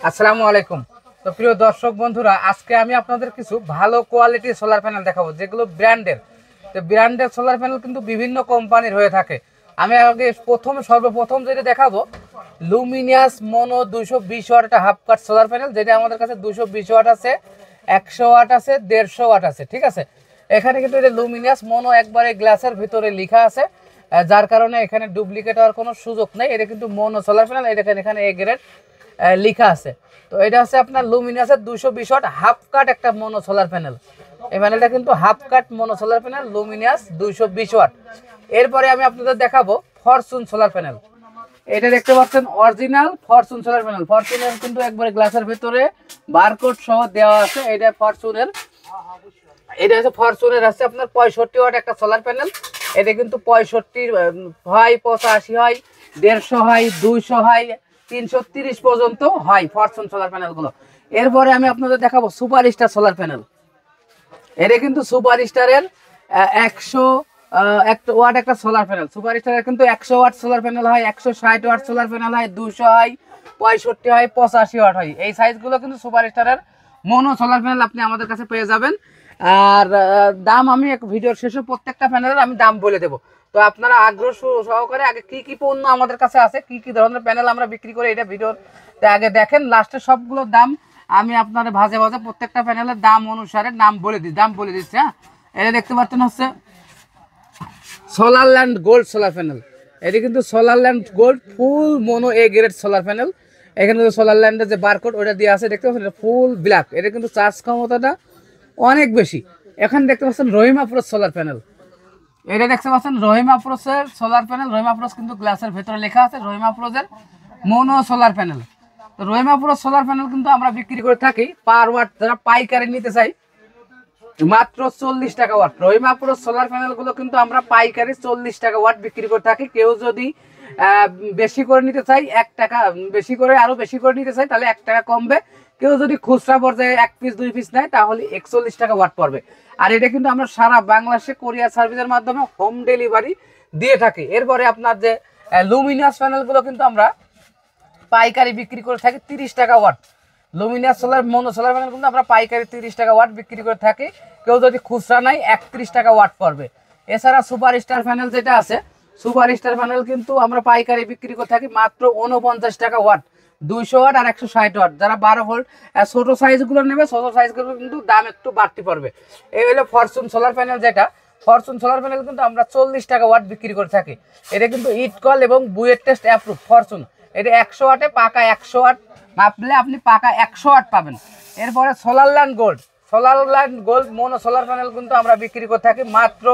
আসসালামু আলাইকুম। তো প্রিয় দর্শক বন্ধুরা, আজকে আমি আপনাদের কিছু ভালো কোয়ালিটির সোলার প্যানেল দেখাবো, যেগুলো ব্র্যান্ডের। তো ব্র্যান্ডের সোলার প্যানেল কিন্তু বিভিন্ন কোম্পানির হয়ে থাকে। আমি আগে সর্বপ্রথম যেটা দেখাবো, লুমিনিয়াস মনো 220 ওয়াট একটা হাফ কাট সোলার প্যানেল, যেটা আমাদের কাছে 220 ওয়াট আছে, 100 ওয়াট আছে, 150 ওয়াট আছে। ঠিক আছে, এখানে কিন্তু এটা লুমিনিয়াস মনো একবারে গ্লাসের ভিতরে লেখা আছে, যার কারণে এখানে ডুপ্লিকেট হওয়ার কোনো সুযোগ নেই। এটা কিন্তু মনো সোলার প্যানেল, এটা এখানে এ গ্রেড লেখা আছে। তো এটা হচ্ছে আপনার লুমিনাসের 220 ওয়াট হাফ কাট একটা মনো সোলার প্যানেল। এই প্যানেলটা কিন্তু half cut mono solar panel, Luminous 220 watt. এরপরে আমি আপনাদের দেখাবো ফরচুন সোলার প্যানেল। এটা দেখতে পাচ্ছেন অরিজিনাল ফরচুন সোলার প্যানেল। ফরচুনের কিন্তু একবারে গ্লাসের ভিতরে বারকোড সহ দেওয়া আছে। এটা হচ্ছে ফরচুনের আছে আপনার 65 ওয়াট একটা সোলার প্যানেল। এটা কিন্তু 65 হয়, 85 হয়, 150 হয়, 200 হয়, 330 পর্যন্ত হয় ফরচুন সোলার প্যানেলগুলো। এরপরে আমি আপনাদের দেখাবো সুপার স্টার সোলার প্যানেল। এটা কিন্তু সুপার স্টারের 100 ওয়াট একটা সোলার প্যানেল। সুপার স্টারের কিন্তু 100 ওয়াট সোলার প্যানেল হয়, 160 ওয়াট সোলার প্যানেল হয়, 200 হয়, 65 হয়, 85 ওয়াট হয়। এই সাইজগুলো কিন্তু সুপার স্টারের মনো সোলার প্যানেল আপনি আমাদের কাছে পেয়ে যাবেন। আর দাম আমি এক ভিডিওর শেষে প্রত্যেকটা প্যানেলের আমি দাম বলে দেবো। তো আপনারা আগ্রহ সহকারে আগে কি কি পণ্য আমাদের কাছে আছে, কি কি ধরনের প্যানেল আমরা বিক্রি করি, এটা ভিডিওর আগে দেখেন। লাস্টে সবগুলোর দাম আমি আপনাদের ভাজে ভাজে প্রত্যেকটা প্যানেলের দাম অনুসারে দাম বলে দিচ্ছি। হ্যাঁ, এটা দেখতে পাচ্ছেন হচ্ছে সোলারল্যান্ড গোল্ড সোলার প্যানেল। এটি কিন্তু Solarland gold full mono A grade solar panel. এখানে সোলারল্যান্ডের যে বারকোড ওটা দিয়ে আছে, দেখতে পাচ্ছেন, এটা ফুল ব্ল্যাক। এটা কিন্তু চার্জ ক্ষমতাটা অনেক বেশি। এখানে দেখতে পাচ্ছেন রহিমা প্রোস সোলার প্যানেল। এটা দেখতে পাচ্ছেন রহিমা প্রোসের সোলার প্যানেল। রহিমা প্রোস কিন্তু গ্লাসের ভেতরে লেখা আছে, রহিমা প্রোসের মনো সোলার প্যানেল। তো রহিমা প্রোস সোলার প্যানেল কিন্তু আমরা বিক্রি করে থাকি পার ওয়াট, যারা পাইকারি নিতে চাই, মাত্র 40 টাকা ওয়াট। রহিমা প্রোস সোলার প্যানেলগুলো কিন্তু আমরা পাইকারি 40 টাকা ওয়াট বিক্রি করে থাকি। কেউ যদি বেশি করে নিতে চাই, 1 টাকা বেশি করে, আরো বেশি করে নিতে চাই, তাহলে 1 টাকা কমবে। কেউ যদি খুচরা পর্যায়ে 1 পিস 2 পিস নেয়, তাহলে 41 টাকা ওয়াট পড়বে। আর এটা কিন্তু আমরা সারা বাংলাদেশে কোরিয়ার সার্ভিসের মাধ্যমে হোম ডেলিভারি দিয়ে থাকি। এরপরে আপনার যে লুমিনাস প্যানেলগুলো কিন্তু আমরা পাইকারি বিক্রি করে থাকি 30 টাকা watt. Luminous solar mono solar panel কিন্তু আমরা পাইকারি 30 টাকা ওয়াট বিক্রি করে থাকি। কেউ যদি খুচরা নেয় 31 টাকা ওয়াট পড়বে। এছাড়া সুপার স্টার প্যানেল যেটা আছে, সুপার স্টার প্যানেল কিন্তু আমরা পাইকারি বিক্রি করে থাকি মাত্র 49 টাকা ওয়াট, 200 ওয়াট আর 160 ওয়াট। যারা 12 ভোল্ট ছোট সাইজগুলো নেবে, ছোট সাইজগুলো কিন্তু দাম একটু বাড়তি পড়বে। এই হলো ফরচুন সোলার প্যানেল। যেটা ফরচুন সোলার প্যানেল কিন্তু আমরা 40 টাকা ওয়াট বিক্রি করে থাকি। এটা কিন্তু ইটকল এবং বুয়েট টেস্ট অ্যাপ্রুভ ফরচুন। এটা 100 ওয়াটে পাকা 100 ওয়াট মাপলে আপনি পাকা 100 ওয়াট পাবেন। এরপরে সোলারল্যান্ড গোল্ড মনো সোলার প্যানেল কিন্তু আমরা বিক্রি করে থাকি মাত্র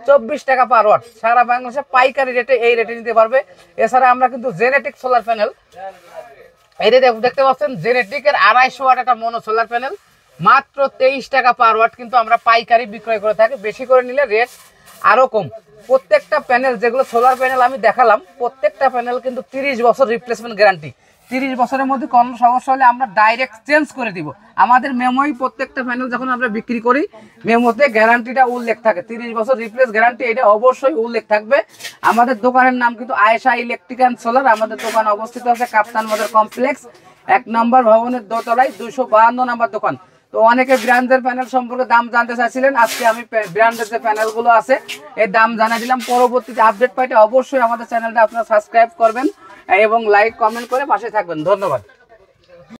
24 টাকা পার ওয়াট। সারা বাংলাদেশে পাইকারি রেটে এই রেটে নিতে পারবে। এছাড়া আমরা কিন্তু জেনেটিক সোলার প্যানেল, এই দেখতে পাচ্ছেন জেনেটিকের 250 ওয়াট একটা মনো সোলার প্যানেল, মাত্র 23 টাকা পার ওয়াট কিন্তু আমরা পাইকারি বিক্রয় করে থাকি। বেশি করে নিলে রেট আরো কম। প্রত্যেকটা প্যানেল, যেগুলো সোলার প্যানেল আমি দেখালাম, প্রত্যেকটা প্যানেল কিন্তু 30 বছর রিপ্লেসমেন্ট গ্যারান্টি। 30 বছরের মধ্যে কোনো সমস্যা হলে আমরা ডাইরেক্ট চেঞ্জ করে দিব। আমাদের মেমোই প্রত্যেকটা প্যানেল যখন আমরা বিক্রি করি, মেমোতে গ্যারান্টিটা উল্লেখ থাকে, 30 বছর রিপ্লেস গ্যারান্টি, এটা অবশ্যই উল্লেখ থাকবে। আমাদের দোকানের নাম কিন্তু আয়েশা ইলেকট্রিক অ্যান্ড সোলার। আমাদের দোকান অবস্থিত আছে কাপ্তান বাজার কমপ্লেক্স 1 নম্বর ভবনের দোতলায়, 252 নম্বর দোকান। তো অনেকে ব্র্যান্ডের প্যানেল সম্পর্কে দাম জানতে চাইছিলেন, আজকে আমি ব্র্যান্ডের যে প্যানেলগুলো আছে এর দাম জানিয়ে দিলাম। পরবর্তীতে আপডেট পাইতে অবশ্যই আমাদের চ্যানেলটা আপনারা সাবস্ক্রাইব করবেন এবং লাইক কমেন্ট করে পাশে থাকবেন। ধন্যবাদ।